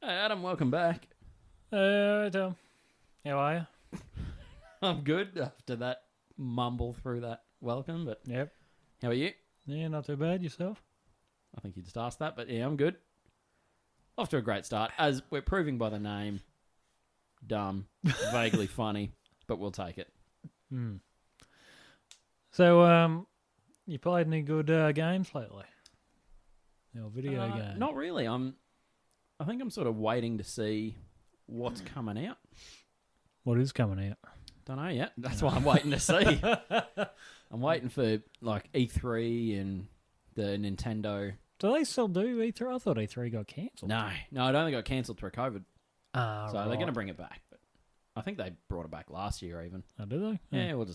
Hey Adam, welcome back. Tom, how are you? I'm good after that mumble through that welcome, but Yep. how are you? Yeah, not too bad. Yourself? I think you just asked that, but yeah, I'm good. Off to a great start, as we're proving by the name. Dumb, vaguely funny, but we'll take it. Hmm. So, you played any good games lately? Or video games? Not really. I think I'm sort of waiting to see what's coming out. What is coming out? Don't know yet. That's what I'm waiting to see. I'm waiting for like E3 and the Nintendo. Do they still do E3? I thought E3 got cancelled. No, it only got cancelled through COVID. So right. they're going to bring it back. But I think they brought it back last year even. Oh, do they? Yeah, we'll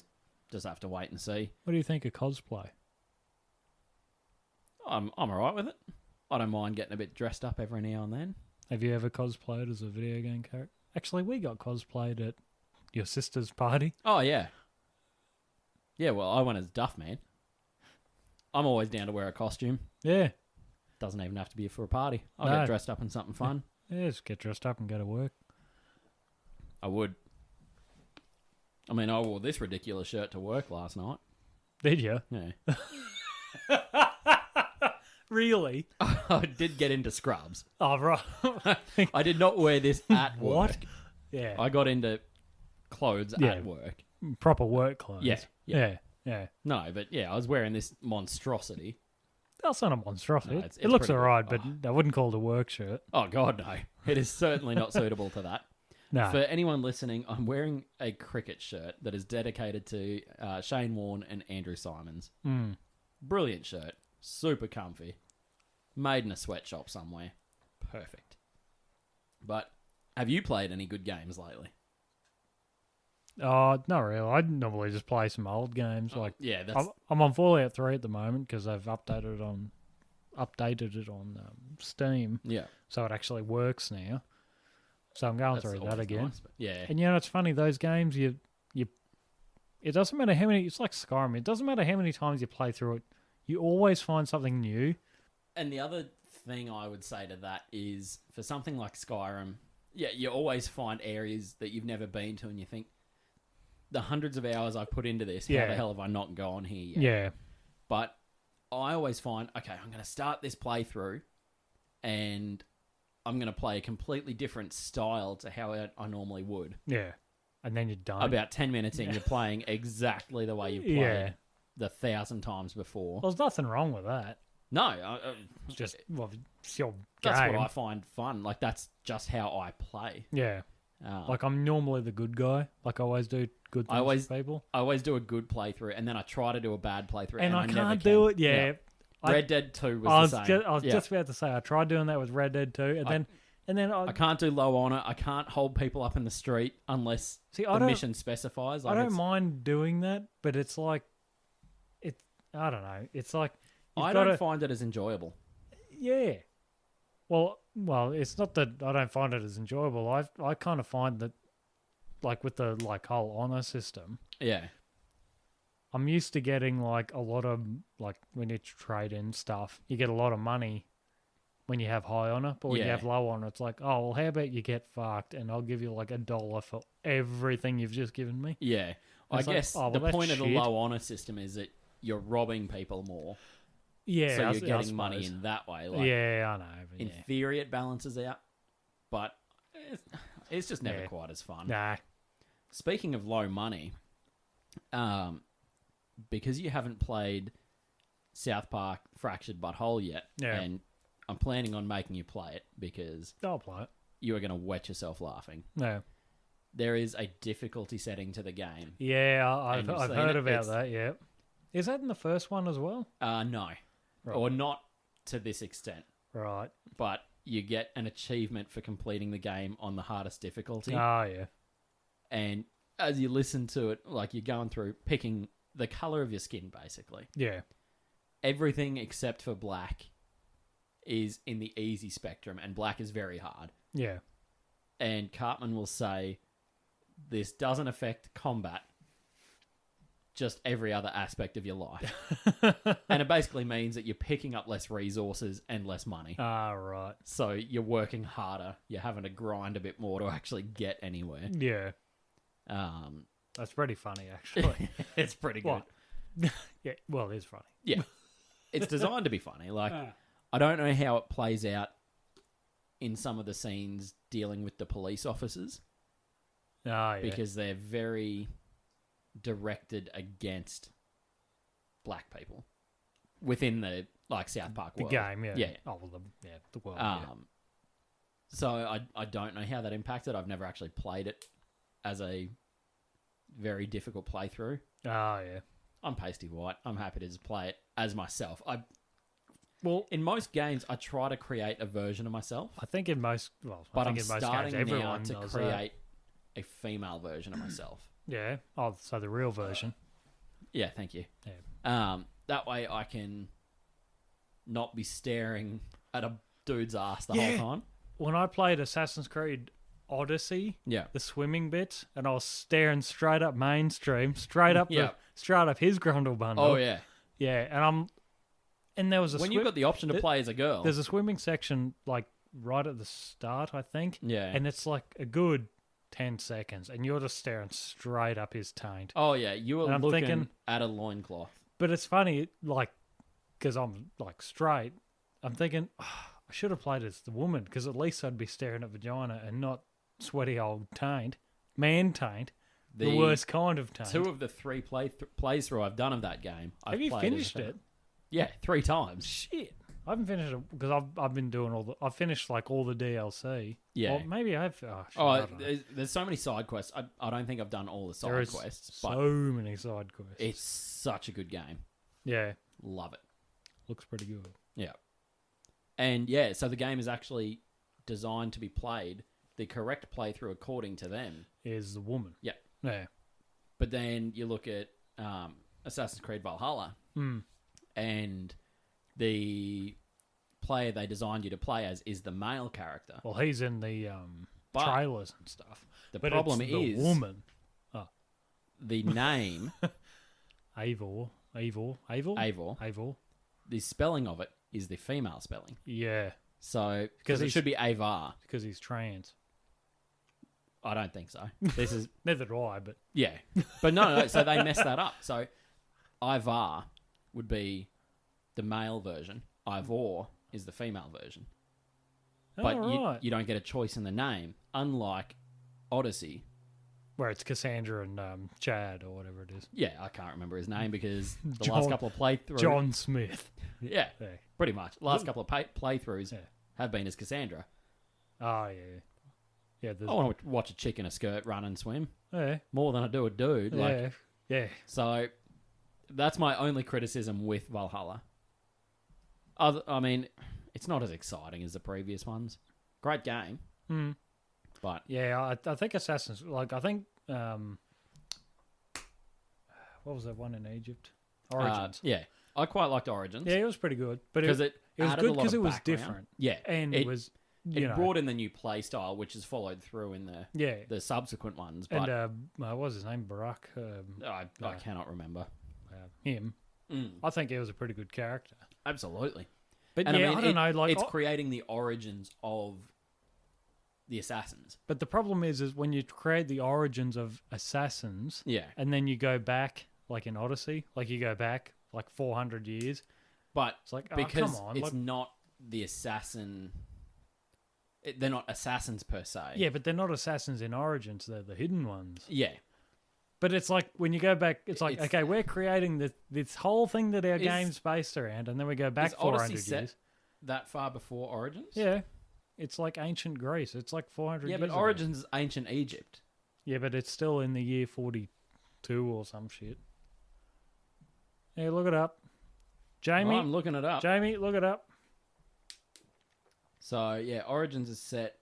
just have to wait and see. What do you think of cosplay? I'm all right with it. I don't mind getting a bit dressed up every now and then. Have you ever cosplayed as a video game character? Actually, we got cosplayed at your sister's party. Oh, yeah. Yeah, well, I went as Duff Man. I'm always down to wear a costume. Yeah. Doesn't even have to be for a party. I'll No. get dressed up in something fun. Yeah, just get dressed up and go to work. I would. I mean, I wore this ridiculous shirt to work last night. Did you? Yeah. Really? I did get into scrubs. Oh, right. I did not wear this at work. What? Yeah. I got into clothes Yeah. at work. Proper work clothes. Yeah. Yeah. No, but yeah, I was wearing this monstrosity. That's not a monstrosity. No, it's it looks pretty alright, good. but I wouldn't call it a work shirt. Oh, God, no. It is certainly not suitable to that. No. For anyone listening, I'm wearing a cricket shirt that is dedicated to Shane Warne and Andrew Simons. Mm. Brilliant shirt. Super comfy. Made in a sweatshop somewhere. Perfect. But have you played any good games lately? Oh, not really. I normally just play some old games. Like Yeah, that's... I'm on Fallout 3 at the moment because I've updated it on Steam, Yeah. so it actually works now. So I'm going That's through that always again. nice, but yeah. And you know, it's funny, those games, you it doesn't matter how many, it's like Skyrim, it doesn't matter how many times you play through it, you always find something new. And the other thing I would say to that is, for something like Skyrim, yeah, you always find areas that you've never been to and you think, the hundreds of hours I've put into this, how Yeah. the hell have I not gone here yet? Yeah. But I always find, okay, I'm going to start this playthrough and I'm going to play a completely different style to how I normally would. Yeah. And then you're done. About 10 minutes in, you're playing exactly the way you played Yeah. the 1,000 times before. Well, there's nothing wrong with that. No, It's just, well, it's your that's game. what I find fun. Like, that's just how I play. Yeah. Like, I'm normally the good guy. Like, I always do good things for people. I always do a good playthrough, and then I try to do a bad playthrough, And I never can't can. do it. Yeah. Red Dead 2 was the same. I was just about to say, I tried doing that with Red Dead 2, and then I can't do low honor. I can't hold people up in the street unless the mission specifies. I don't mind doing that, but it's like, I don't know. It's like, I don't find it as enjoyable. yeah. Well, it's not that I don't find it as enjoyable. I kind of find that, like with the whole honor system, Yeah. I'm used to getting like a lot of, like when you trade in stuff, you get a lot of money when you have high honor, but when you Yeah. have low honor, it's like, oh, well, how about you get fucked and I'll give you like $1 for everything you've just given me. Yeah. I It's like, guess oh, well, the that's point of the shit. low honor system is that you're robbing people more. Yeah, So I you're getting money suppose. in that way. Like, Yeah, I know. But in yeah. theory, it balances out, but it's just never Yeah. quite as fun. Nah. Speaking of low money, because you haven't played South Park Fractured But Whole yet, Yeah. and I'm planning on making you play it because I'll play it. you are going to wet yourself laughing. No. There is a difficulty setting to the game. Yeah, And I've you've seen heard it? about It's- that, yeah. Is that in the first one as well? No. Right. Or not to this extent. Right. But you get an achievement for completing the game on the hardest difficulty. Oh, yeah. And as you listen to it, like you're going through picking the color of your skin, basically. Yeah. Everything except for black is in the easy spectrum, and black is very hard. Yeah. And Cartman will say, this doesn't affect combat. just every other aspect of your life. And it basically means that you're picking up less resources and less money. Ah, right. So you're working harder. You're having to grind a bit more to actually get anywhere. Yeah, that's pretty funny, actually. It's pretty good. What? Yeah, well, it is funny. Yeah. It's designed to be funny. Like, I don't know how it plays out in some of the scenes dealing with the police officers Ah, yeah. because they're very directed against black people within the like South Park the world. game, yeah. Yeah. Oh, well, the world, yeah. So I don't know how that impacted. I've never actually played it as a very difficult playthrough. Ah, yeah. I'm pasty white. I'm happy to just play it as myself. Well, In most games, I try to create a version of myself, I think in most, well, I but think I'm in most starting games, now everyone to does create a female version of myself. Yeah. Oh, so the real version. Yeah, thank you. Yeah. That way I can not be staring at a dude's ass the Yeah. whole time. When I played Assassin's Creed Odyssey, Yeah. the swimming bit, and I was staring straight up mainstream, straight up Yeah. straight up his grundle bundle. Oh yeah. Yeah, and there was a When you've got the option to play as a girl. there's a swimming section like right at the start, I think. Yeah. And it's like a good 10 seconds, and you're just staring straight up his taint. Oh yeah, you were And I'm looking thinking- at a loincloth. But it's funny, like, because I'm like straight, I'm thinking, I should have played as the woman, because at least I'd be staring at vagina and not sweaty old taint, man taint, the worst kind of taint. 2 of the 3 plays through I've done of that game. Have you finished it? Yeah, 3 times. Shit. I haven't finished it because I've been doing I've finished like all the DLC. Yeah. Or maybe I've. Oh, shit, I Oh, don't know. there's so many side quests. I don't think I've done all the There side is quests, so but many side quests. it's such a good game. Yeah, Love it. looks pretty good. Yeah. And yeah, so the game is actually designed to be played the correct playthrough according to them. Is the woman? Yeah. Yeah. But then you look at Assassin's Creed Valhalla, and the player they designed you to play as is the male character. Well, he's in the But trailers and stuff. The But problem it's the is woman. the name Eivor. Eivor. The spelling of it is the female spelling. Yeah, So Because because it he's- should be Avar. because he's trans. I don't think so. This is Neither do I, but yeah, but no. So they messed that up. So Ivar would be the male version. Ivor is the female version. But right. you don't get a choice in the name, unlike Odyssey. Where it's Cassandra and Chad or whatever it is. Yeah, I can't remember his name because the John- last couple of playthroughs. John Smith. Yeah, Yeah. pretty much. Last couple of playthroughs Yeah. have been as Cassandra. Oh yeah. Yeah. I want to watch a chick in a skirt run and swim Yeah. more than I do a dude. Like, Yeah. Yeah. so that's my only criticism with Valhalla. I mean, it's not as exciting as the previous ones. Great game, but Yeah, I think Assassin's I think what was that one in Egypt? Origins. yeah, I quite liked Origins. Yeah, it was pretty good, but because it it was added good a lot because of it was background. different. Yeah, and it it was it brought in the new play style, which is followed through in yeah. the subsequent ones. But And what was his name? Barack. I cannot remember. Him. I think he was a pretty good character. Absolutely. But And yeah, I mean, don't know. Like, it's creating the origins of the assassins. but the problem is when you create the origins of assassins, Yeah, and then you go back, like in Odyssey, like you go back like 400 years. but It's like, because come on, it's like- not the assassin. They're not assassins per se. Yeah, but they're not assassins in Origins; they're the hidden ones. Yeah. But it's like when you go back, it's like It's- okay, we're creating this whole thing that our Is- game's based around, and then we go back Is Odyssey 400 set years. that far before Origins? Yeah, it's like ancient Greece. It's like 400 Yeah, years but ago. Origins is ancient Egypt. Yeah, but it's still in the year 42 or some shit. Yeah, look it up, Jamie. Well, I'm looking it up. Jamie, look it up. So yeah, Origins is set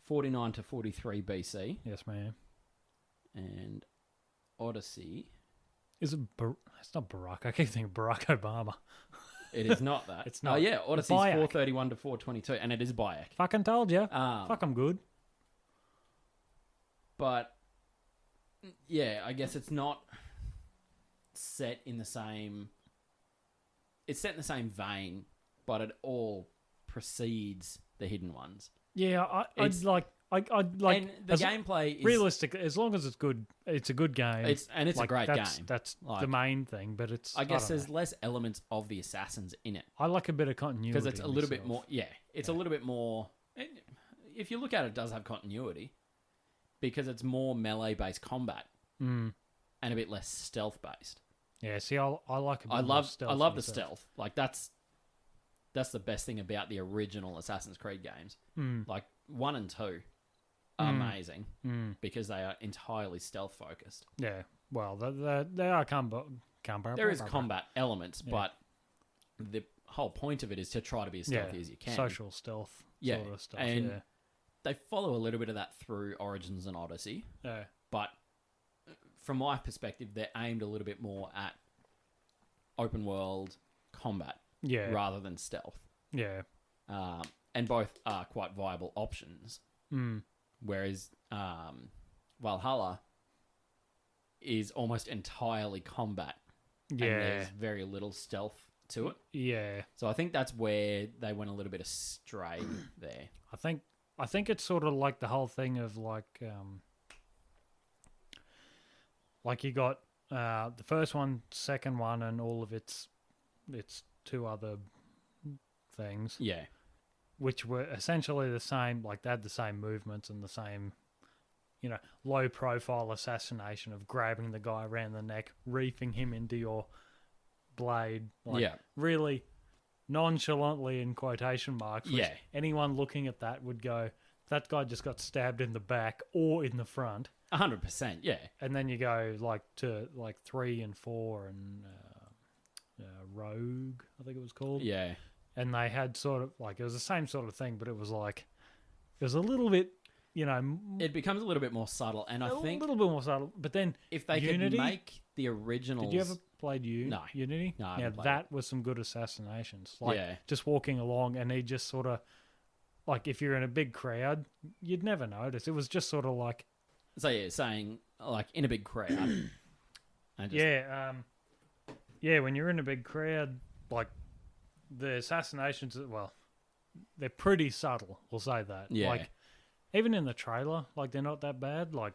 49 to 43 BC, Yes, ma'am. and Odyssey. Is it? It's not Barack. I keep thinking Barack Obama. It is not that. It's Oh not. yeah, Odyssey's Bayek. 431 to 422, and it is Bayek. Fucking told you. Um, Fuck, I'm good. But yeah, I guess it's not set in the same. It's set in the same vein, but it all precedes the Hidden Ones. Yeah, I'd It's- like. I'd like. And the as- gameplay is realistic, as long as it's good, it's a good game. It's like, a great that's, game. That's Like, the main thing, but it's. I guess don't there's know. less elements of the assassins in it I like a bit of continuity because it's a little bit myself. more. Yeah, it's a little bit more. If you look at it, it does have continuity because it's more melee-based combat Mm. and a bit less stealth-based. Yeah, see, I like a bit I more love stealth I love the myself. stealth. Like that's the best thing about the original Assassin's Creed games. Mm. Like 1 and 2 are Mm. amazing Mm. because they are entirely stealth focused. Yeah, well, they are combat. There is combat elements, Yeah. but the whole point of it is to try to be as stealthy as you can. social stealth. Yeah, sort of stuff. and they follow a little bit of that through Origins and Odyssey, yeah. but from my perspective, they're aimed a little bit more at open world combat Yeah. rather than stealth. Yeah. And both are quite viable options. Mm. Whereas Valhalla is almost entirely combat, and Yeah. there's very little stealth to it. Yeah. So I think that's where they went a little bit astray there. I think it's sort of like the whole thing of like you got the first one, second one, and all of its two other things, Yeah, which were essentially the same. Like they had the same movements and the same, low profile assassination of grabbing the guy around the neck, reefing him into your blade. Like, yeah, really nonchalantly in quotation marks. Which Yeah. anyone looking at that would go, that guy just got stabbed in the back or in the front. 100%. Yeah, And then you go to 3 and 4 and Rogue, I think it was called. yeah, And they had sort of like, it was the same sort of thing, but it was like, it was a little bit, it becomes a little bit more subtle, and I a think little bit more subtle. But then, if they Unity? could make the originals, did you ever played No. Unity? No, I Yeah, haven't played that was some good assassinations. Like Yeah. just walking along, and he just sort of, like if you're in a big crowd, you'd never notice. It was just sort of like, so yeah, saying like in a big crowd, and just, yeah, when you're in a big crowd, like the assassinations, well, they're pretty subtle. We'll say that. Yeah. Like even in the trailer, like they're not that bad. Like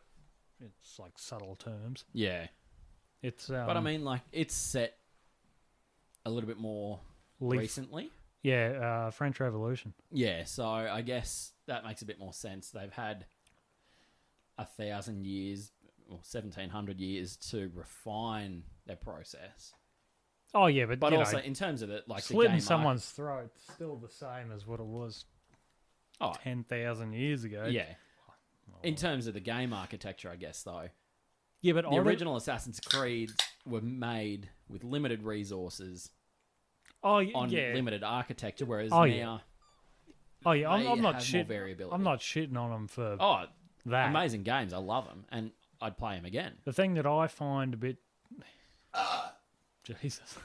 it's like subtle terms. yeah. It's But I mean, like it's set a little bit more recently. Yeah, French Revolution. Yeah, so I guess that makes a bit more sense. They've had 1,000 years or 1,700 years to refine their process. Oh yeah, but you also know, in terms of it, like the slitting game someone's throat still the same as what it was Oh, 10,000 years ago. yeah. In terms of the game architecture, I guess though, Yeah, but the original Assassin's Creed were made with limited resources on yeah. limited architecture, whereas Oh, now yeah. Oh yeah, they I'm not have more shitting. variability. I'm not shitting on them for Oh, that. amazing games! I love them, and I'd play them again. The thing that I find a bit, Jesus,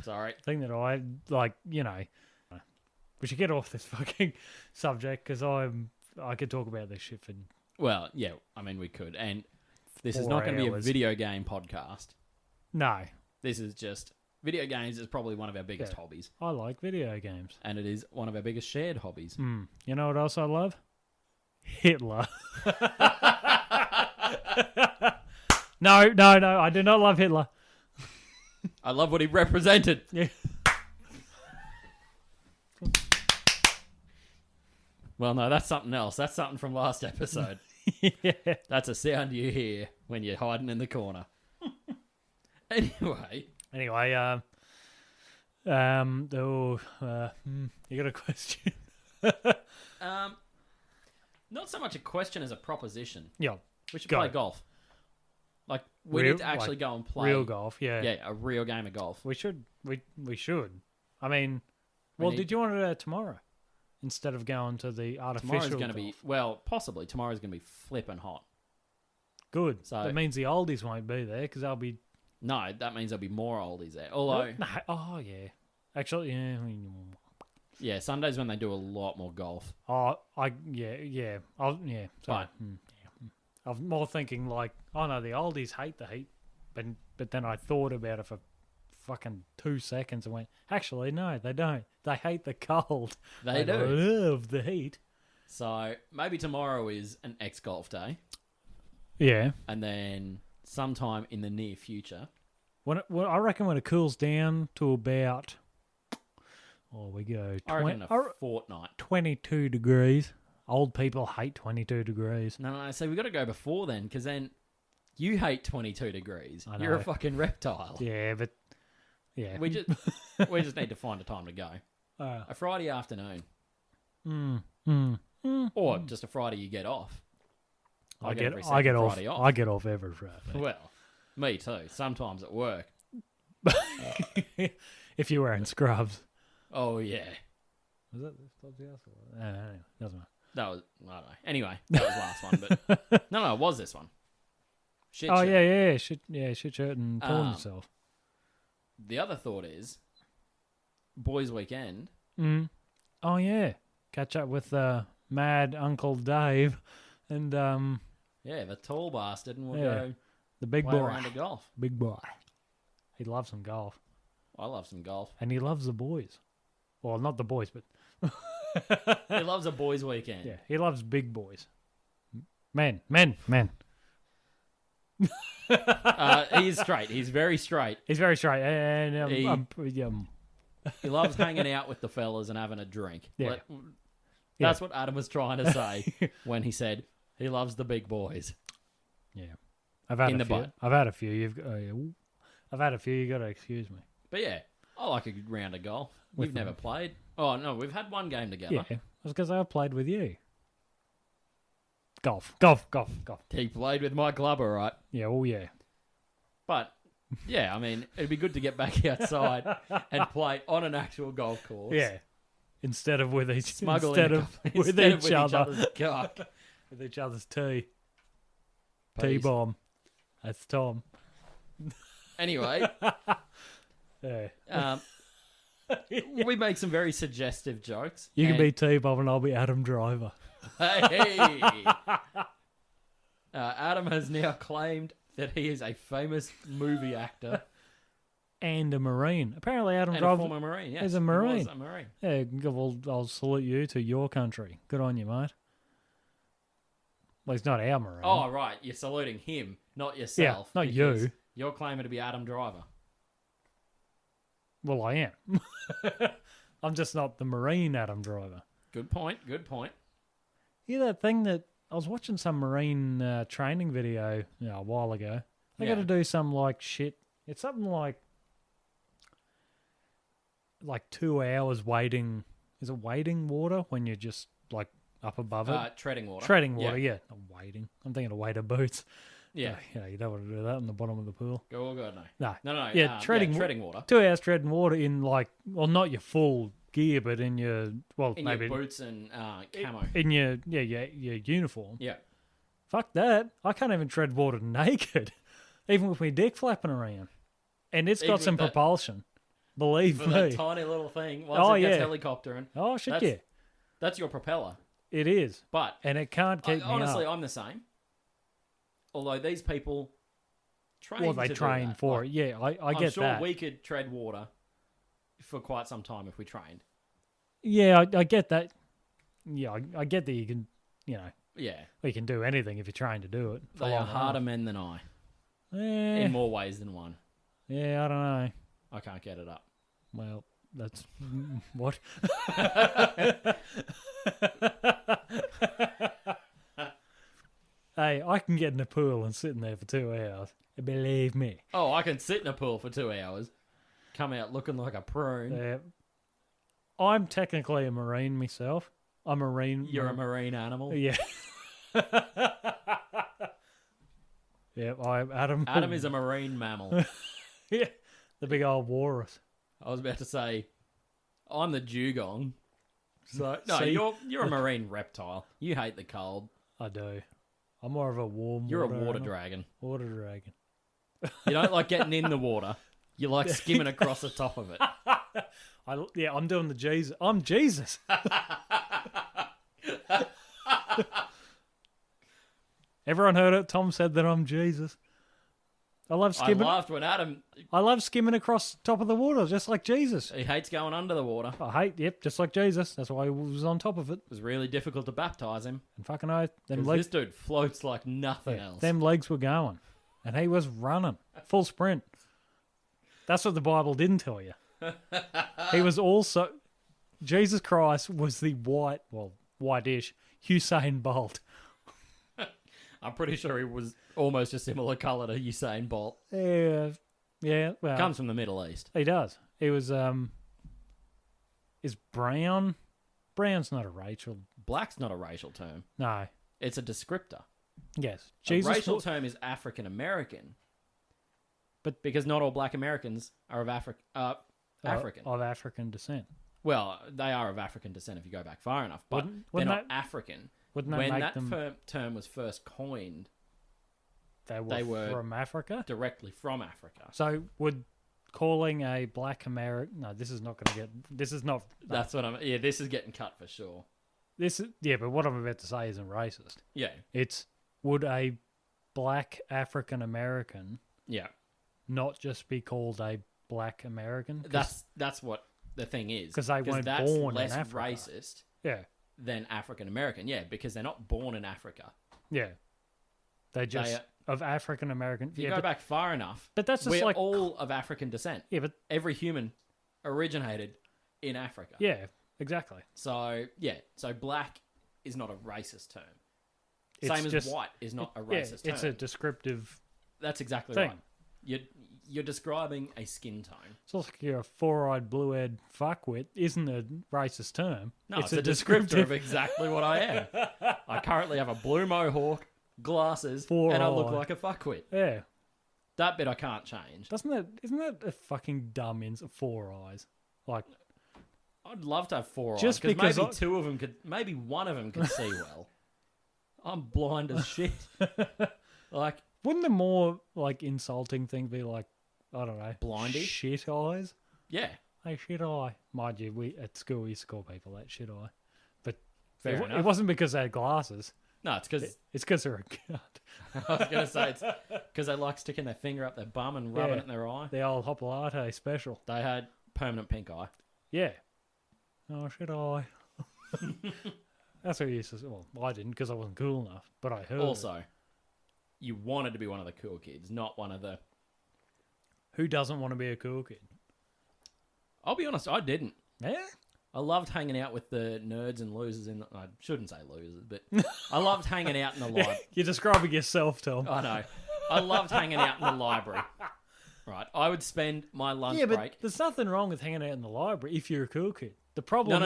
Sorry. the thing that I like, we should get off this fucking subject because I could talk about this shit for Well, yeah, I mean we could, and this is 4 not going to be a hours. video game podcast. no. This is just video games is probably one of our biggest Yeah. hobbies, I like video games. and it is one of our biggest shared hobbies. You know what else I love? Hitler. No, I do not love Hitler. I love what he represented. Yeah. Well, no, that's something else. That's something from last episode. Yeah. That's a sound you hear when you're hiding in the corner. Anyway, You got a question? not so much a question as a proposition. Yeah, We should Go. play golf. Like we Real- need to actually like go and play real golf. Yeah, Yeah, a real game of golf. we should. We should. I mean, We well, need- did you want to do that tomorrow instead of going to the artificial? Tomorrow's going to be golf? possibly tomorrow's going to be flipping hot. good. So- that means the oldies won't be there because they'll be. No, that means there'll be more oldies there. Although, No, oh yeah, actually, yeah. yeah, Sundays when they do a lot more golf. Oh, yeah. Sorry. Right. Yeah. I'm more thinking like, oh no, the oldies hate the heat, but then I thought about it for fucking 2 seconds and went, actually, no, they don't. They hate the cold. They do. love the heat. So maybe tomorrow is an ex-golf day. Yeah. And then sometime in the near future. I reckon when it cools down to about, we go I reckon a fortnight. 22 degrees. Old people hate 22 degrees. No. So we got to go before then, because then you hate 22 degrees. I know. You're a fucking reptile. Yeah, but yeah. We just need to find a time to go. A Friday afternoon. Or just a Friday you get off. I get off. I get off every Friday. Well, me too. Sometimes at work. If you're wearing scrubs. Oh yeah. Was that this Dodgy house? Anyway, doesn't matter. That was, I don't know. Anyway, that was last one, but no, it was this one. Shit. Oh shirt. shit shirt and pulling yourself. The other thought is, boys' weekend. Oh yeah, catch up with Mad Uncle Dave, and yeah, the tall bastard, and we'll Yeah. go the big play boy, around to golf. big boy. He loves some golf, I love some golf. and he loves the boys. Well, not the boys, but He loves a boys' weekend. yeah, he loves big boys. Men. He's straight. He's very straight. He's very straight, and He loves hanging out with the fellas and having a drink. Yeah. That's what Adam was trying to say when he said he loves the big boys. yeah. I've had In a the few. butt. I've had a few. I've had a few. You got to excuse me. But yeah, I like a good round of golf. With We've never played. Oh no, we've had one game together. Yeah, it was because I played with you. Golf. He played with my club, all right. Yeah, oh yeah. But yeah, I mean, it'd be good to get back outside and play on an actual golf course. Yeah. Instead of with each Smuggle instead in of with each other other's cock. with each other's tea. Peace. T-bomb. That's Tom. Anyway, Yeah. we make some very suggestive jokes. You can and- be T-bomb and I'll be Adam Driver. Hey! Adam has now claimed that he is a famous movie actor And a Marine. Apparently Adam and a Driver former Marine. Yes, is a he Marine. was a Marine. Yeah, well, I'll salute you to your country. Good on you, mate. Well, he's not our Marine. Oh, right. You're saluting him, not yourself. not because you. You're claiming to be Adam Driver. Well, I am. I'm just not the Marine Adam Driver. Good point. Good point. Yeah, that thing that I was watching some Marine training video a while ago. They Yeah. got to do some like shit. It's something like 2 hours waiting. Is it wading water when you're just like up above it? Treading water. Treading water, yeah. Not wading. I'm thinking of wader boots. Yeah. You don't want to do that in the bottom of the pool. Oh, God, no. No. No. Yeah, treading water. 2 hours treading water in not your full gear, but in your In maybe your boots and camo. in your uniform. Yeah. Fuck that! I can't even tread water naked, even with my dick flapping around, and it's Even got some with that- propulsion. Believe For me. that tiny little thing. Once Oh, it gets yeah. helicoptering, Oh shit, that's- yeah, that's your propeller. it is, But and it can't keep me honestly, up. I'm the same. Although these people train Well, they to do train that. for Like, it. Yeah, I I'm get sure that. we could tread water for quite some time if we trained. Yeah, I get that. Yeah, I get that you can, Yeah. you can do anything if you're trying to do it. for They are long harder enough. men than I, Eh, in more ways than one. yeah, I don't know. I can't get it up. Well, that's what. Hey, I can get in the pool and sit in there for 2 hours. Believe me. Oh, I can sit in a pool for 2 hours, come out looking like a prune. I'm technically a Marine myself. I'm a Marine. You're a marine animal. Yeah. Yeah, I'm Adam. Adam is a marine mammal. Yeah, the big old walrus. I was about to say, I'm the dugong. So no, See? you're a marine reptile. You hate the cold. I do. I'm more of a warm. You're a water water animal. dragon. Water dragon. You don't like getting in the water. You like skimming across the top of it. I'm doing the Jesus. I'm Jesus. Everyone heard it. Tom said that I'm Jesus. I love I skimming. laughed when Adam, I love skimming across top of the water, just like Jesus. he hates going under the water. Yep, just like Jesus. That's why he was on top of it. It was really difficult to baptize him. And fucking oath, them 'Cause legs, this dude floats like nothing else. them legs were going, and he was running full sprint. That's what the Bible didn't tell you. He was also Jesus Christ was the whitish Usain Bolt. I'm pretty sure he was almost a similar colour to Usain Bolt. Yeah. Well, Comes from the Middle East. he does. He was is brown. Brown's not a racial. Black's not a racial term. No. It's a descriptor. Yes. A Jesus. racial term is African American. But- because not all black Americans are of African. Of African descent. Well, they are of African descent if you go back far enough, but Wouldn't they're not that- African. Wouldn't that When make that them? term was first coined They were from Africa. directly from Africa. So would calling a black American? No, this is not going to get. This is not. That's what I'm. Yeah, this is getting cut for sure. This is But what I'm about to say isn't racist. Yeah, It's would a black African American yeah. not just be called a black American? That's what the thing is. 'Cause they weren't that's born in less Africa. racist Yeah, than African American. Yeah, because they're not born in Africa. yeah. They just are- of African American. If you Yeah, go back far enough, but that's just we're like all of African descent. yeah, but Every human originated in Africa. yeah, exactly. So black is not a racist term. It's Same as just- white is not a Yeah, racist term. it's a descriptive. That's exactly thing. right. You're describing a skin tone. It's like you're a four-eyed, blue-haired fuckwit. Isn't a racist term. No, it's a descriptor of exactly what I am. I currently have a blue mohawk, glasses, and I look Four-eyed. like a fuckwit. Yeah, That bit I can't change. isn't that a fucking dumb four eyes? Like I'd love to have four eyes Just because because maybe I- two of them could, maybe one of them could see well. I'm blind as shit. Like wouldn't the more like insulting thing be like I don't know, Blindy? shit eyes? yeah, Hey, shit eye. Mind you, we at school we used to call people that shit eye, but fair it enough. wasn't because they had glasses. No, it's because It's because they're a cunt. I was going to say it's because they like sticking their finger up their bum and rubbing Yeah. it in their eye. The old hop latte special. They had permanent pink eye. Yeah. Oh, shit eye. That's what he used to say. Well, I didn't because I wasn't cool enough, but I heard. it. Also, you wanted to be one of the cool kids, not one of the. Who doesn't want to be a cool kid? I'll be honest, I didn't. Yeah. I loved hanging out with the nerds and losers in. I shouldn't say losers, but I loved hanging out in the library. You're describing yourself, Tom. I know. I loved hanging out in the library. Right, I would spend my lunch yeah, but break. there's nothing wrong with hanging out in the library if you're a cool kid. The problem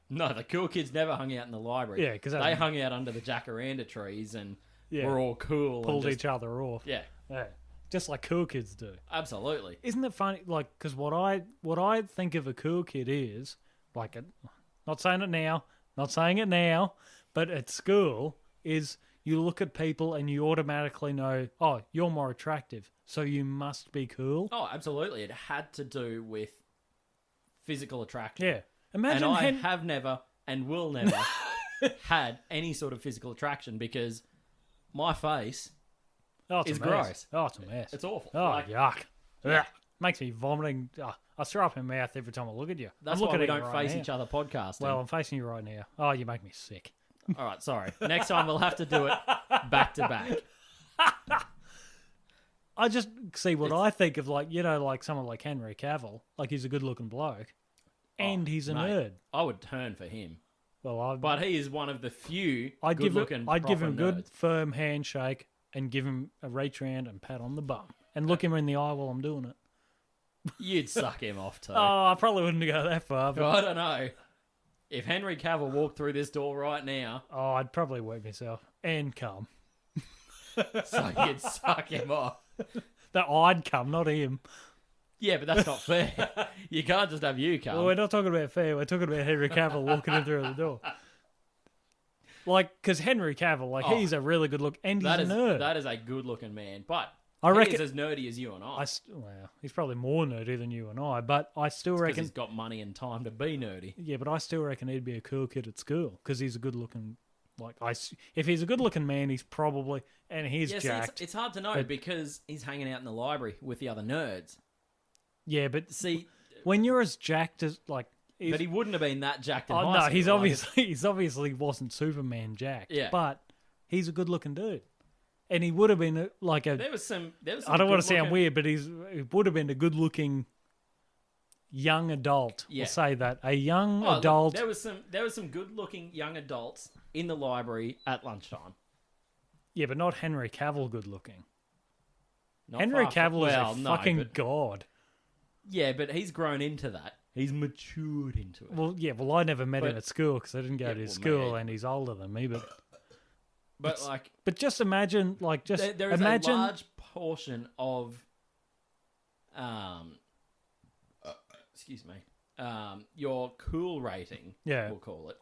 No. The cool kids never hung out in the library. Yeah, 'cause they hung out under the jacaranda trees and Yeah. were all cool. pulled and just, each other off. Yeah, Yeah. Just like cool kids do. absolutely. Isn't it funny? Like, because what I think of a cool kid is like, not saying it now, but at school is you look at people and you automatically know, oh, you're more attractive, so you must be cool. Oh, absolutely. It had to do with physical attraction. Yeah. Imagine And I have never and will never had any sort of physical attraction because my face, oh, it's is a mess. gross. Oh, it's a mess. it's awful. Oh, Like, yuck. Ugh. Makes me vomiting. Oh, I throw up in my mouth every time I look at you. that's I'm why looking we at you don't right face now. each other podcasting. Well, I'm facing you right now. Oh, you make me sick. All right, sorry. Next time we'll have to do it back to back. I just see what I think of, like, you know, like someone like Henry Cavill. Like, he's a good looking bloke. And he's a Mate, nerd. I would turn for him. Well, But he is one of the few I'd give good-looking I'd give him a proper good nerds. firm handshake and give him a reach around and pat on the bum and look him in the eye while I'm doing it. You'd suck him off too. Oh, I probably wouldn't go that far, but I don't know. If Henry Cavill walked through this door right now, I'd probably work myself and come. so you'd suck him off. That I'd come, not him. Yeah, but that's not fair. You can't just have you come. Well, we're not talking about fair. We're talking about Henry Cavill walking in through the door. Like, because Henry Cavill, like, Oh. he's a really good look, and he's a nerd. that is a good-looking man, but I he reckon. is as nerdy as you and I. Well, he's probably more nerdy than you and I, but I still Because reckon. he's got money and time to be nerdy. Yeah, but I still reckon he'd be a cool kid at school because he's a good looking Like if he's a good-looking man, he's probably and he's Yeah, see, jacked. it's hard to know but- because he's hanging out in the library with the other nerds. Yeah, but See, when you're as jacked as like, but he wouldn't have been that jacked in oh high no, school. he's like- obviously wasn't Superman jacked. Yeah. But he's a good-looking dude, and he would have been like a. There was some. I don't want to sound good-looking- weird, but he would have been a good-looking young adult. Yeah. We'll say that a young Oh, look, adult. there was some good-looking young adults in the library at lunchtime. Yeah, but not Henry Cavill good-looking. Not Henry far from- Cavill is well, a no, fucking but- god. Yeah, but he's grown into that. He's matured into it. Well, yeah. Well, I never met him But- at school because I didn't go Yeah, to his well, school, mate. and he's older than me. But like, But just imagine, like, just there is imagine. a large portion of, excuse me, your cool rating, Yeah. we'll call it,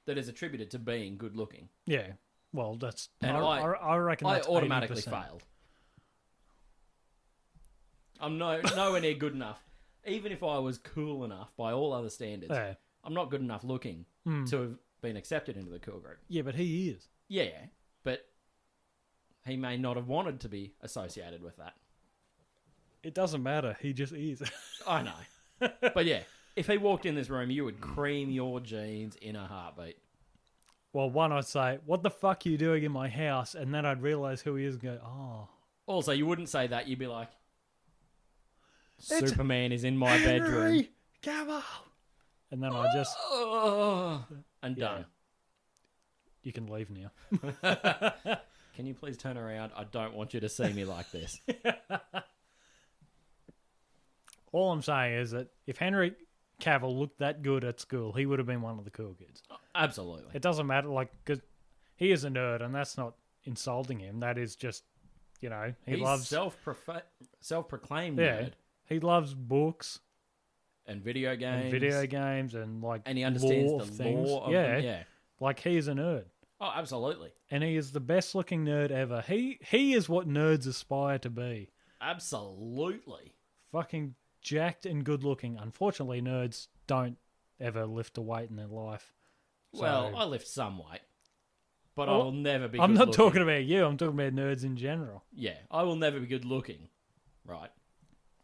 that is attributed to being good looking. Yeah. Well, that's. And I reckon I that's automatically 80%. failed. I'm nowhere near good enough. Even if I was cool enough by all other standards, Yeah. I'm not good enough looking Hmm. to have been accepted into the cool group. Yeah, but he is. Yeah, but he may not have wanted to be associated with that. It doesn't matter. He just is. I know. But yeah, if he walked in this room, you would cream your jeans in a heartbeat. Well, one, I'd say, "What the fuck are you doing in my house?" And then I'd realize who he is and go, "Oh, Also, you wouldn't say that. You'd be like, It's Superman is in my bedroom. Henry Cavill." And then I just, And Yeah. done. you can leave now. Can you please turn around? I don't want you to see me like this. All I'm saying is that if Henry Cavill looked that good at school, he would have been one of the cool kids. Absolutely. It doesn't matter, like, because he is a nerd, and that's not insulting him. That is just, he He's loves, self-proclaimed yeah, nerd he loves books and video games. and video games and like And he understands lore the of things. lore of yeah, them. Yeah. like he is a nerd, Oh, absolutely. and he is the best looking nerd ever. He is what nerds aspire to be. Absolutely. Fucking jacked and good looking. Unfortunately, nerds don't ever lift a weight in their life. Well, So- I lift some weight. But I Well, will never be I'm good not looking. talking about you. I'm talking about nerds in general. Yeah, I will never be good looking. Right.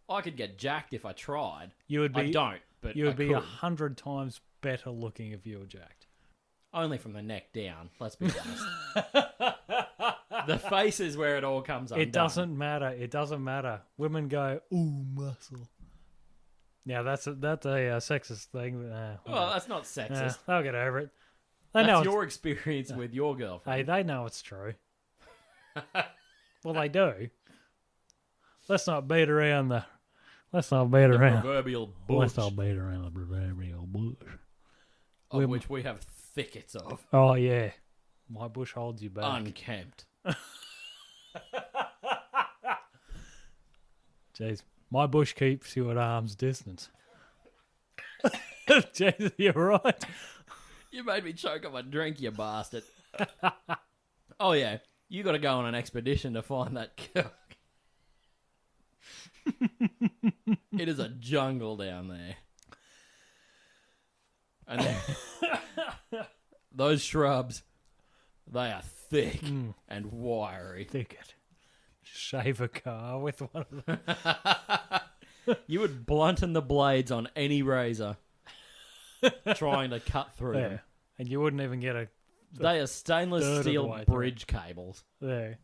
I could get jacked if I tried. You would be. I don't, but You would I be could. 100 times better looking if you were jacked. Only from the neck down, let's be honest. The face is where it all comes undone. It doesn't matter. It doesn't matter. Women go, ooh, muscle. Yeah, that's a sexist thing. Well, that's not sexist. They'll get over it. They know That's it's, your experience with your hey, girlfriend. they know it's true. Well, they do. Let's not beat around the. Let's not beat The around. proverbial Let's bush, not beat around the proverbial bush. of women- which we have thickets of, Oh yeah, my bush holds you back. unkempt. Jeez, my bush keeps you at arm's distance. Jeez, you're right. You made me choke on my drink, you bastard. Oh yeah, you got to go on an expedition to find that cook. It is a jungle down there. And those shrubs, they are thick and wiry. Thicket. Shave a car with one of them. You would blunten the blades on any razor trying to cut through Yeah. them. And you wouldn't even get a They are stainless third of the steel way through. bridge cables. there.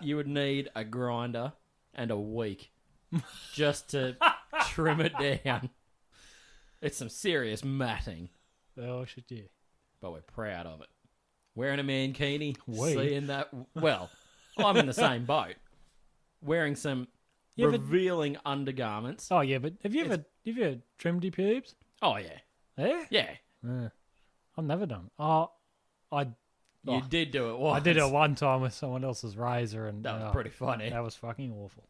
You would need a grinder and a week just to trim it down. It's some serious matting, Oh shit, yeah. but we're proud of it. Wearing a mankini, We? seeing that. Well, I'm in the same boat. Wearing some Yeah, but- revealing undergarments. Oh yeah, but have you ever trimmed your pubes? Oh yeah, Yeah. yeah. I've never done. Oh, I You did do it once. I did it one time with someone else's razor, and That was pretty funny. That was fucking awful.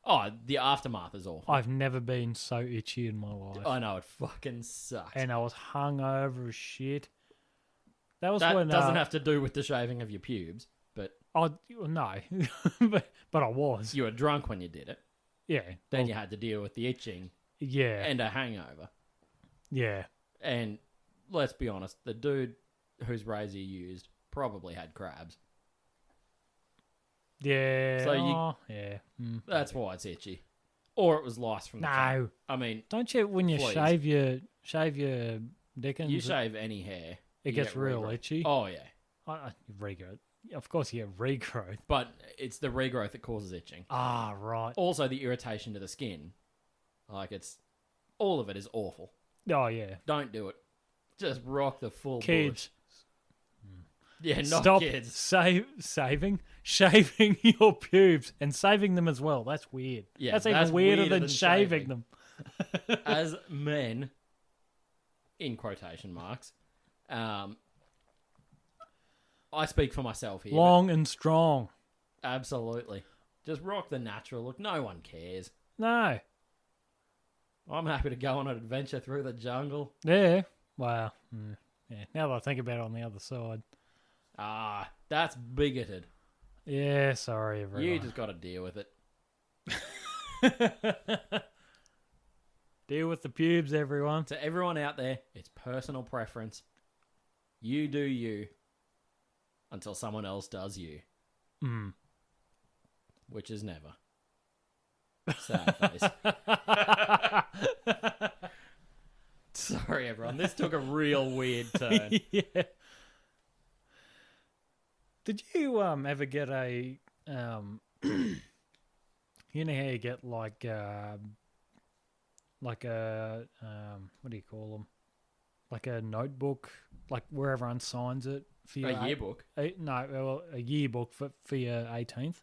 Oh, the aftermath is awful. I've never been so itchy in my life, I know, it fucking sucks. and I was hungover as shit. That was That when doesn't have to do with the shaving of your pubes, but no, but I was. you were drunk when you did it. Yeah. Then well, you had to deal with the itching yeah. and a hangover. Yeah. And let's be honest, the dude whose razor you used probably had crabs. Yeah. So yeah. Mm. That's why it's itchy. Or it was lice from the cat. No. I mean, Don't you when you Fleas. shave your dickens? you shave any hair, it you gets get real regrowth. itchy. Oh, yeah. Regrowth. Of course, you have regrowth. But it's the regrowth that causes itching. Ah, right. Also, the irritation to the skin. Like, all of it is awful. Oh yeah. Don't do it. Just rock the full Kids, bush. Yeah, not stop kids. shaving your pubes and saving them as well. That's weird. Yeah, that's even that's weirder weirder than than shaving shaving. them. As men, in quotation marks, I speak for myself here. Long and strong. Absolutely. Just rock the natural look. No one cares. No. I'm happy to go on an adventure through the jungle. Yeah. Wow. Yeah. Now that I think about it on the other side. Ah, that's bigoted. Yeah. Sorry, everyone. You just got to deal with it. Deal with the pubes, everyone. To everyone out there, it's personal preference. You do you until someone else does you. Mm. Which is never. Sad face. Sorry, everyone. This took a real weird turn. Yeah. Did you ever get a you know how you get like a what do you call them? Like a notebook, like where everyone signs it for your A yearbook. a yearbook for your 18th.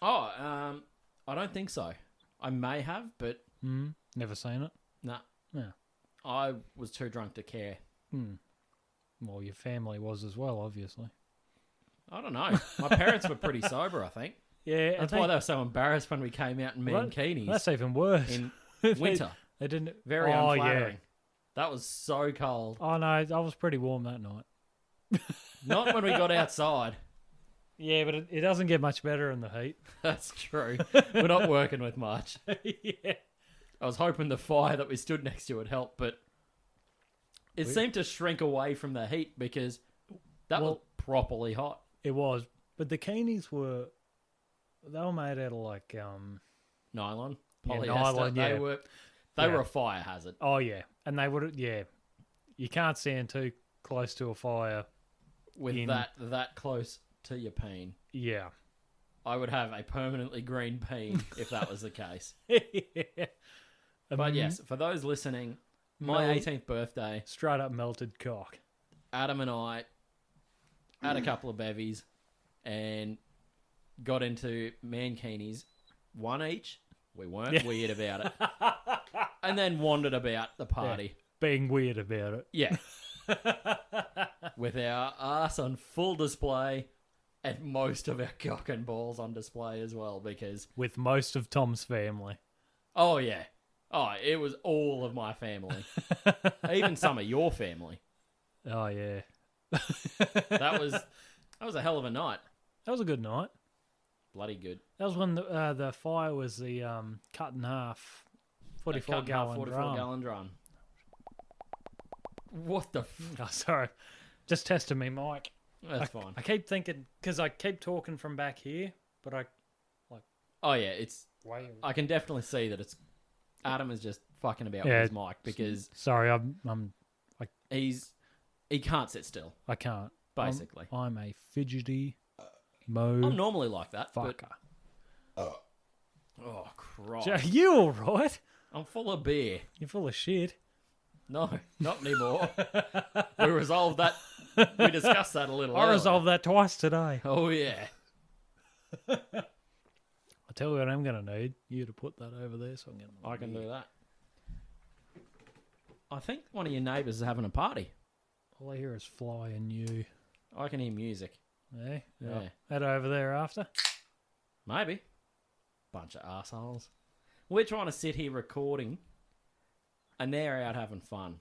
Oh, I don't think so. I may have, but Never seen it. nah. Yeah. I was too drunk to care. Well, your family was as well, obviously. I don't know. My parents were pretty sober, I think. Yeah, That's why they were so embarrassed when we came out in mankinis That's even worse. in winter. They didn't. Very oh, unflattering. Yeah. That was so cold. Oh no, I was pretty warm that night. Not when we got outside. Yeah, but it doesn't get much better in the heat. That's true. We're not working with much. Yeah. I was hoping the fire that we stood next to would help, but it seemed to shrink away from the heat because that was properly hot. It was, but the Keenies were made out of like Nylon, Yeah, polyester. nylon, yeah. They were a fire hazard. Oh yeah, and they would you can't stand too close to a fire. With that close to your peen. Yeah. I would have a permanently green peen if that was the case. Yeah. But yes, for those listening, my 18th birthday, Straight up melted cock. Adam and I had a couple of bevies and got into mankinis, one each. We weren't weird about it. And then wandered about the party. Being weird about it. Yeah. With our ass on full display and most of our cock and balls on display as well because... With most of Tom's family. Oh, yeah. Oh, it was all of my family. Even some of your family. Oh, yeah. That was a hell of a night. That was a good night. Bloody good. That was when the fire was the cut in half 44-gallon drum. 44-gallon drum. What the... Oh, sorry. Just testing me, Mike. That's fine. I keep thinking, because I keep talking from back here, but I... Oh, yeah, it's... Way I can definitely see that it's... Adam is just fucking about Yeah, with his mic because Sorry, he can't sit still, I can't. basically. I'm a fidgety mode I'm normally like that, fucker. but... Oh, Christ. Are you all right? I'm full of beer. You're full of shit. No, not anymore. We resolved that. We discussed that a little I earlier. resolved that twice today. Oh, yeah. I'll tell you what I'm going to need. You to put that over there so I'm going to... I can do that. I think one of your neighbours is having a party. All I hear is fly and you. I can hear music. Yeah? Yeah. Head over there after. Maybe. Bunch of assholes. We're trying to sit here recording, and they're out having fun.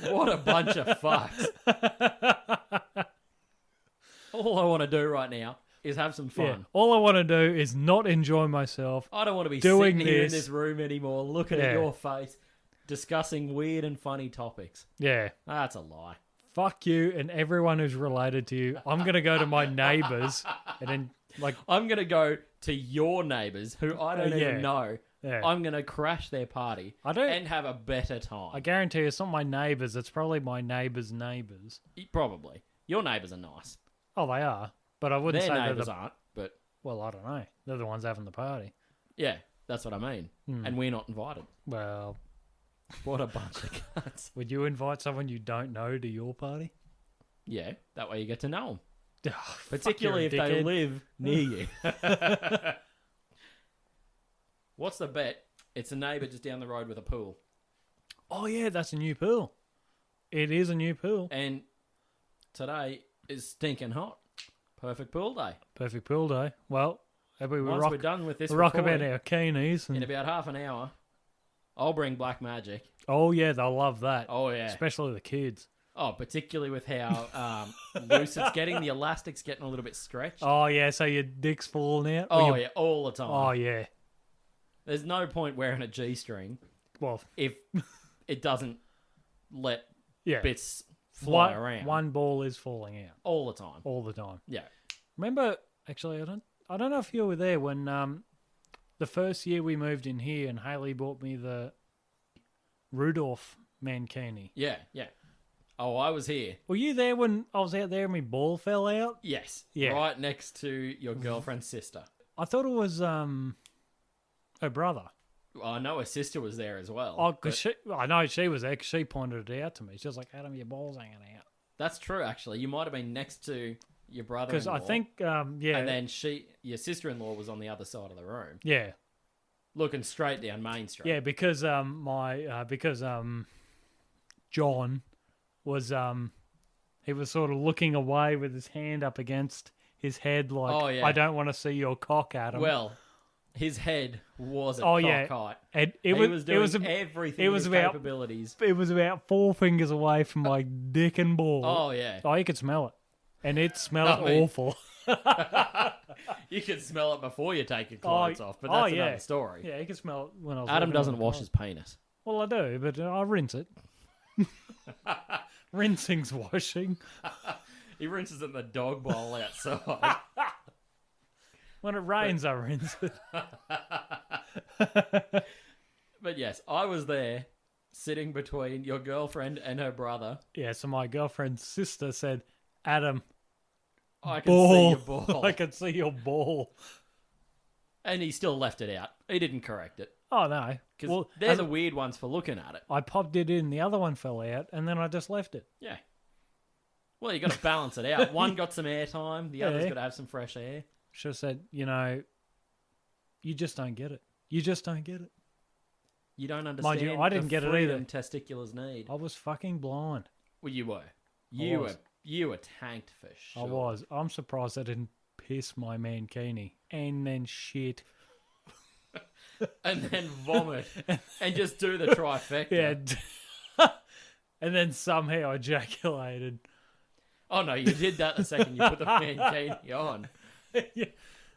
What a bunch of fucks. All I want to do right now is have some fun. Yeah. All I want to do is not enjoy myself. I don't want to be Doing sitting here in this. this room anymore, looking Yeah. at your face, discussing weird and funny topics. Yeah. That's a lie. Fuck you and everyone who's related to you. I'm going to go to my neighbours and then, like, I'm going to go to your neighbours who I don't yeah. even know. yeah. I'm going to crash their party I don't. and have a better time. I guarantee you, it's not my neighbours. It's probably my neighbours' neighbours. Probably. Your neighbours are nice. Oh, they are. But I wouldn't Their say they're neighbours the... aren't, but Well, I don't know. They're the ones having the party. yeah, that's what I mean. And we're not invited. Well, What a bunch of cunts. would you invite someone you don't know to your party? Yeah, that way you get to know them. Oh, Particularly if fuck, you're a they dickhead. live near you. What's the bet? It's a neighbour just down the road with a pool. Oh, yeah, that's a new pool. It is a new pool. And today is stinking hot. Perfect pool day. Perfect pool day. Well, maybe we Once rock, we're done with this about recording, our keenies. in And, about half an hour, I'll bring Black Magic. oh, yeah, they'll love that. Oh, yeah. Especially the kids. Oh, particularly with how loose it's getting. The elastic's getting a little bit stretched. Oh, yeah, so your dick's falling out? Oh, yeah, all the time. Oh, yeah. There's no point wearing a G-string Well, if it doesn't let yeah. bits fly one, around one ball is falling out all the time. all the time. Yeah. Remember, actually, I don't know if you were there when the first year we moved in here and Haley bought me the Rudolph Mankini. Yeah, yeah. Oh, I was here. Were you there when I was out there and my ball fell out? Yes. Yeah. Right next to your girlfriend's sister. I thought it was her brother. Well, I know her sister was there as well. Oh, but because I know she was there because she pointed it out to me. She was like, Adam, your ball's hanging out. that's true, actually. You might have been next to your brother. Because I think, yeah. And then your sister-in-law was on the other side of the room, yeah. looking straight down Main Street. Yeah, because John was he was sort of looking away with his hand up against his head like, Oh, yeah. I don't want to see your cock, Adam. Well, his head was at Oh, cock yeah. height. and He was doing it was everything it in was his about- capabilities. it was about 4 fingers away from my dick and ball. Oh, yeah. Oh, you could smell it, and it smelled I mean- awful. You can smell it before you take your clothes off, but that's yeah. another story. Yeah, you could smell it when I was. Adam walking doesn't around the wash car. his penis. Well, I do, but I rinse it. Rinsing's washing. He rinses it in the dog bowl outside. When it rains, I rinse it. But yes, I was there, sitting between your girlfriend and her brother. Yeah, so my girlfriend's sister said, Adam, I can see ball. your ball. I can see your ball. And he still left it out. He didn't correct it. Oh, no. Because Well, they're the weird ones for looking at it. I popped it in, the other one fell out, and then I just left it. Yeah. Well, you got to balance it out. One got some airtime, the other's Yeah. got to have some fresh air. Should have said, you just don't get it. You just don't get it. You don't Mind understand you, I didn't the get it freedom either. testiculars need. I was fucking blind. Well, you were. was. You were tanked for sure. I was. I'm surprised I didn't piss my mankini and then shit. And then vomit. And just do the trifecta. Yeah. And then somehow ejaculated. Oh, no, you did that the second you put the mankini on. Yeah.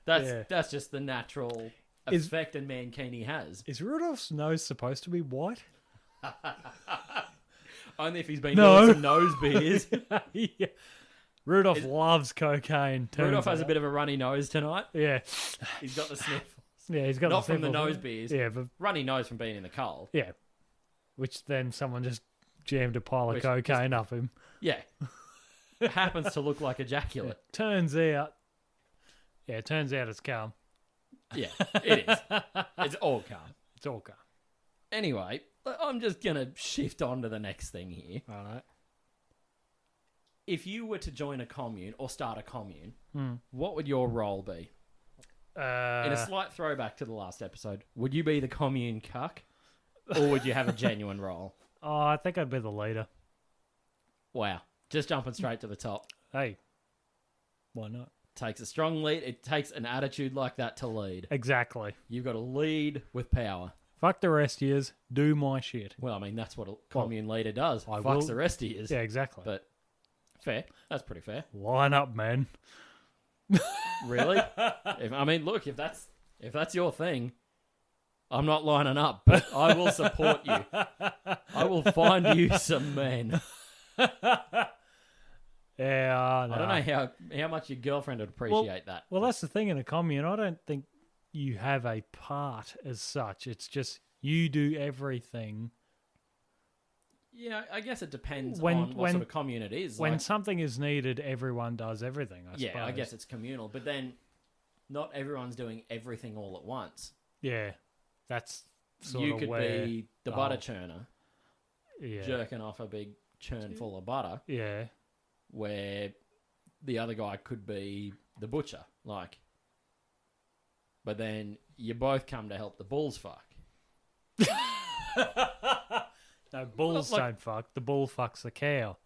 That's just the natural Is- effect a mankini has. Is Rudolph's nose supposed to be white? Only if he's been No. doing some nose beers. Yeah. Rudolph loves cocaine. Rudolph has a bit of a runny nose tonight. Yeah. He's got the sniff. Yeah, he's got Not from the sniffles. nose beers. Yeah, but Runny nose from being in the cold. yeah. Which then someone just jammed a pile of Which cocaine up him. Yeah. It happens to look like ejaculate. Turns out it's calm. Yeah, it is. It's all calm. It's all calm. Anyway, I'm just going to shift on to the next thing here. All right. If you were to join a commune or start a commune, what would your role be? In a slight throwback to the last episode, would you be the commune cuck? Or would you have a genuine role? Oh, I think I'd be the leader. Wow. Just jumping straight to the top. Hey, why not? Takes a strong lead. It takes an attitude like that to lead. Exactly. You've got to lead with power. Fuck the rest of yous. Do my shit. Well, I mean, that's what a commune leader does. I Fucks will- the rest of you. Yeah, exactly. But fair. That's pretty fair. Line up, man. Really? Look, if that's your thing, I'm not lining up, but I will support you. I will find you some men. Yeah, no. I don't know how much your girlfriend would appreciate that. Well, that's the thing in a commune. I don't think you have a part as such. It's just you do everything. Yeah, I guess it depends When- on what when- sort of commune it is. When Like, something is needed, everyone does everything, I suppose. yeah, I guess it's communal, but then not everyone's doing everything all at once. Yeah, that's sort You of could where... be the butter churner, Yeah, jerking off a big churn full of butter, yeah. where the other guy could be the butcher. Like, but then you both come to help the bulls fuck. No, bulls like- don't fuck. The bull fucks the cow.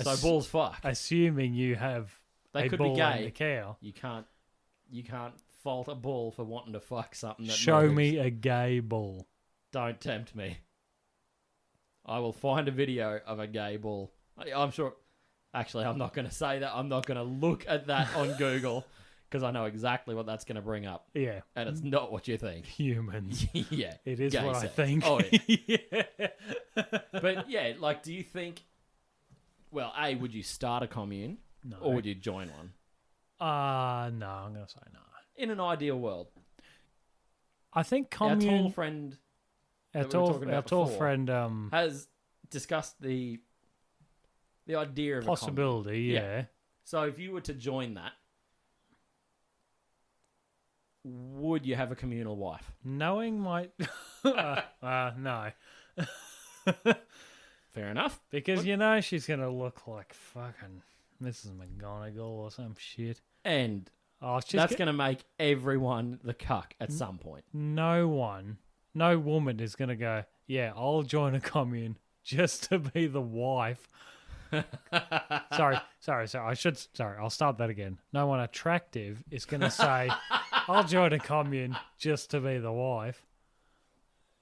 So Ass- bulls fuck. Assuming you have They a could be bull and gay. a cow. You can't fault a bull for wanting to fuck something that Show moves. me a gay bull. Don't tempt me. I will find a video of a gay bull. I'm sure. Actually, I'm not going to say that. I'm not going to look at that on Google because I know exactly what that's going to bring up. Yeah, And it's not what you think. humans. Yeah. It is gay what I sex. think. Oh, yeah. Yeah. But yeah, like, do you think. Well, A, would you start a commune No. or would you join one? No, I'm going to say no. In an ideal world. I think Our tall commune... friend Our that we were talking our about tall before friend... has discussed the idea of a commune. possibility, Yeah. yeah. So if you were to join that, would you have a communal wife? Knowing my... no. Fair enough. Because What? you know she's going to look like fucking Mrs. McGonagall or some shit. And Oh, she's that's going to make everyone the cuck at Mm. some point. No woman is going to go, yeah, I'll join a commune just to be the wife. Sorry. I'll start that again. No one attractive is going to say, I'll join a commune just to be the wife.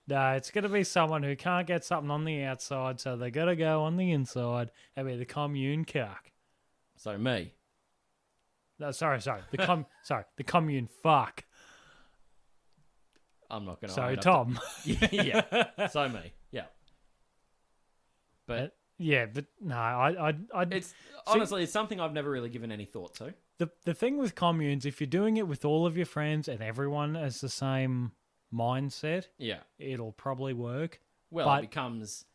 No, it's going to be someone who can't get something on the outside, so they got to go on the inside and be the commune cuck. So me. No, sorry. The commune fuck. I'm not going to. So Tom. Yeah. So me. Yeah. But Yeah, but no, I it's honestly, it's something I've never really given any thought to. the thing with communes, if you're doing it with all of your friends and everyone has the same mindset, Yeah. it'll probably work. Well, But- it becomes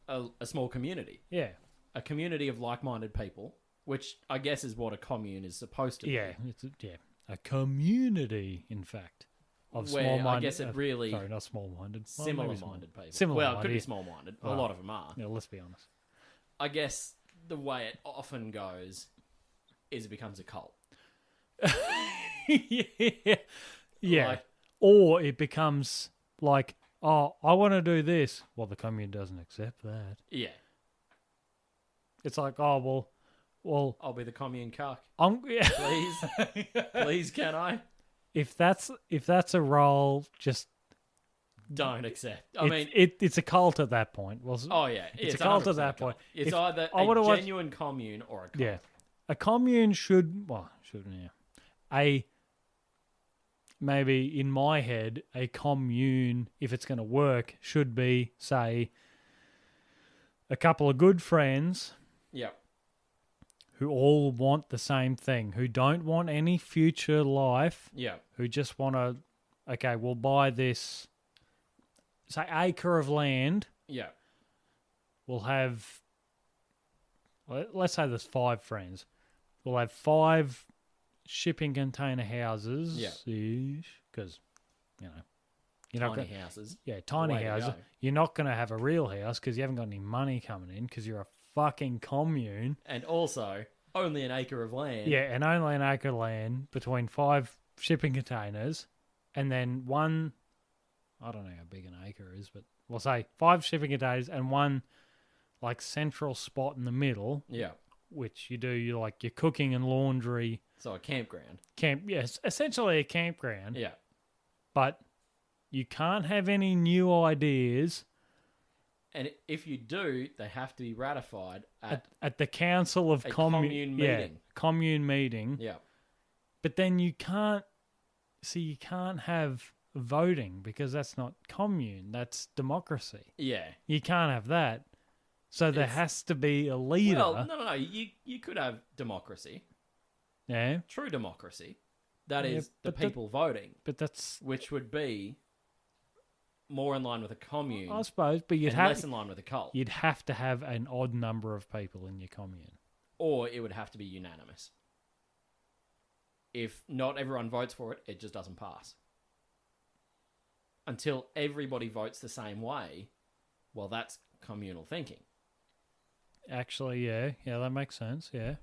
a small community. Yeah, A community of like-minded people, which I guess is what a commune is supposed to be. it's a community, in fact, of Where small-minded. I guess it really sorry, not small-minded, well, maybe similar-minded people. Similar well, it could minded, be yeah. small-minded. A Oh. lot of them are. Yeah, let's be honest. I guess the way it often goes is it becomes a cult. yeah, Like, or it becomes like, oh, I want to do this. Well, the commune doesn't accept that. yeah, It's like, oh, well, I'll be the commune cuck. yeah. Please, please, can I? If that's a role, just Don't accept. I it's, mean, it's a cult at that point. Well, oh yeah, it's a cult at 100% that cult. point. It's If either I a wanna watch- genuine commune or a cult. yeah, a commune shouldn't. Yeah, maybe in my head, a commune, if it's going to work, should be say a couple of good friends Yeah. who all want the same thing, who don't want any future life, Yeah. who just want to, okay, we'll buy this, say, acre of land. Yeah. We'll have, let's say there's 5 friends. We'll have 5 shipping container houses. Yeah. Because, you're not Tiny gonna, houses. yeah, tiny Way to houses. go. You're not going to have a real house because you haven't got any money coming in because you're a fucking commune. And also, only an acre of land. Yeah, and only an acre of land between 5 shipping containers, and then one. I don't know how big an acre is, but we'll say 5 shipping containers and one like central spot in the middle, Yeah. which you do your cooking and laundry So a campground. camp. Yes, essentially a campground, Yeah. but you can't have any new ideas And if you do, they have to be ratified at the council of a commune commune yeah, meeting. commune meeting. Yeah. But then you can't have voting because that's not commune. That's democracy. Yeah. You can't have that. So there It's- has to be a leader. Well, no. You could have democracy, Yeah, true democracy. That Yeah, is the but that- people voting, but that's which would be more in line with a commune I suppose. But and less in line with a cult. you'd have to have an odd number of people in your commune. Or it would have to be unanimous. If not everyone votes for it, it just doesn't pass. Until everybody votes the same way, well, that's communal thinking. Actually, yeah, that makes sense. Yeah.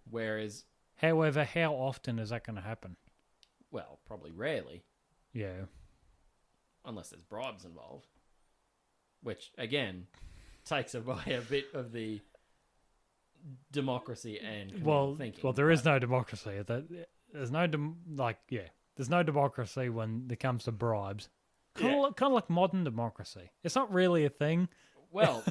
Whereas, However, how often is that going to happen? well, probably rarely, Yeah. unless there's bribes involved. Which, again, takes away a bit of the democracy and communal thinking. Well, there is no democracy. There's no there's no democracy when it comes to bribes. Kind of like modern democracy. It's not really a thing. Well,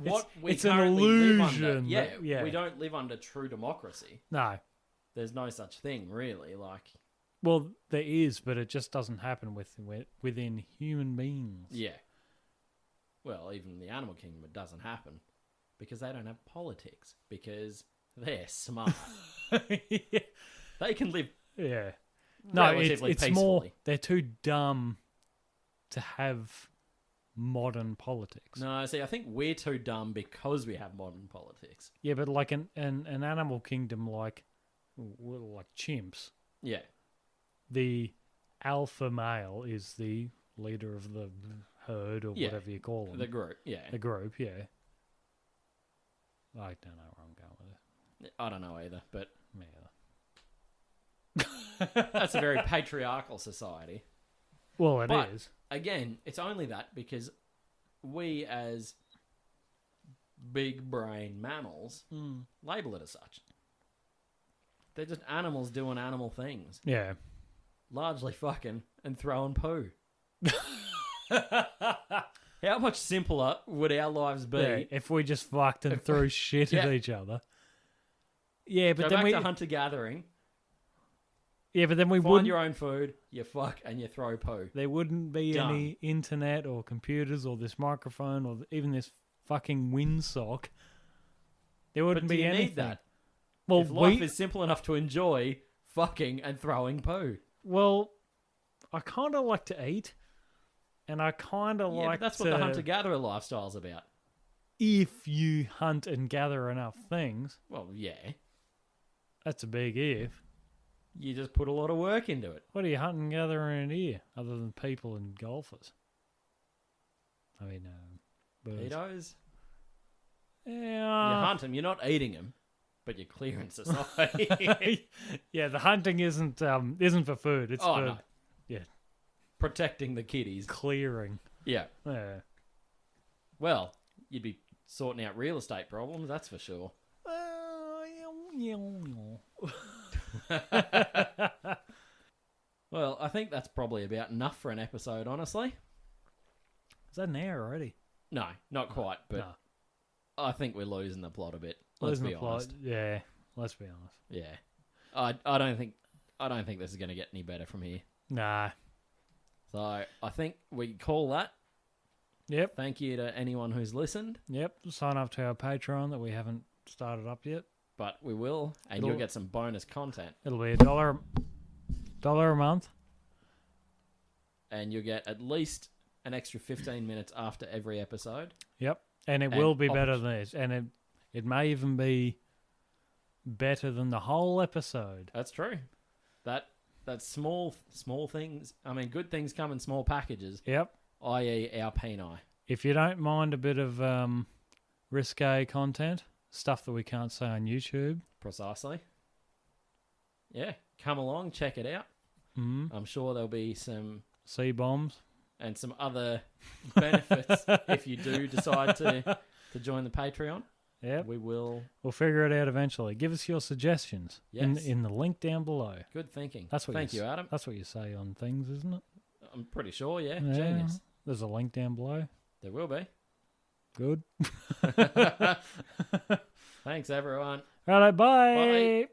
what we it's an currently live under, illusion yeah, that- yeah. we don't live under true democracy. No. There's no such thing, really. Like, Well, there is, but it just doesn't happen within human beings. yeah. Well, even the animal kingdom, it doesn't happen because they don't have politics because they're smart. They can live Yeah. No, relatively it's peacefully. more they're too dumb to have modern politics. No, see, I think we're too dumb because we have modern politics. Yeah, but like an animal kingdom like chimps, Yeah. the alpha male is the leader of the herd or Yeah, whatever you call them. The group, yeah. The group, yeah. I don't know where I'm going with it. I don't know either, but Me that's a very patriarchal society. Well, it But- is. Again, it's only that because we, as big brain mammals, label it as such. They're just animals doing animal things, Yeah. largely fucking and throwing poo. How much simpler would our lives be? Yeah, if we just fucked and threw shit at Yeah. each other. Yeah, but Go then back we to hunter gathering, find find your own food, you fuck and you throw poo. there wouldn't be Done. any internet or computers or this microphone or even this fucking windsock. There But wouldn't do be you anything. need that? Well, If life is simple enough to enjoy fucking and throwing poo. well, I kind of like to eat, and I kind of Yeah, like but that's what to, the hunter-gatherer lifestyle's about. if you hunt and gather enough things. Well, yeah. That's a big if. You just put a lot of work into it. What are you hunting and gathering here, other than people and golfers? I mean, birds. Pedos? You Yeah. hunt them, you're not eating them, but you're clearing society. Yeah, the hunting isn't for food. It's Oh, for no. yeah, Protecting the kiddies. clearing. Yeah. Yeah. Well, you'd be sorting out real estate problems, that's for sure. Well, I think that's probably about enough for an episode, honestly. Is that an hour already? No, not quite, but No. I think we're losing the plot a bit. Let's Losing be the plot. honest. Yeah, let's be honest. Yeah. I don't think this is going to get any better from here. Nah. So I think we call that. Yep. Thank you to anyone who's listened, Yep. Sign up to our Patreon that we haven't started up yet. but we will, and It'll- you'll get some bonus content, It'll be $1 a month. and you'll get at least an extra 15 minutes after every episode. Yep. And it And will be better than this. And it may even be better than the whole episode. That's true. That's small things. I mean, good things come in small packages, Yep. i.e., our peni. If you don't mind a bit of risque content, stuff that we can't say on YouTube, Precisely. Yeah, come along, check it out. I'm sure there'll be some C-bombs. and some other benefits if you do decide to join the Patreon. Yep. We will. We'll figure it out eventually. Give us your suggestions Yes. in the link down below. Good thinking. That's what Thank you, Adam. That's what you say on things, isn't it? I'm pretty sure, yeah. Yeah. Genius. There's a link down below. There will be. Good. Thanks, everyone. Righto, bye. Bye.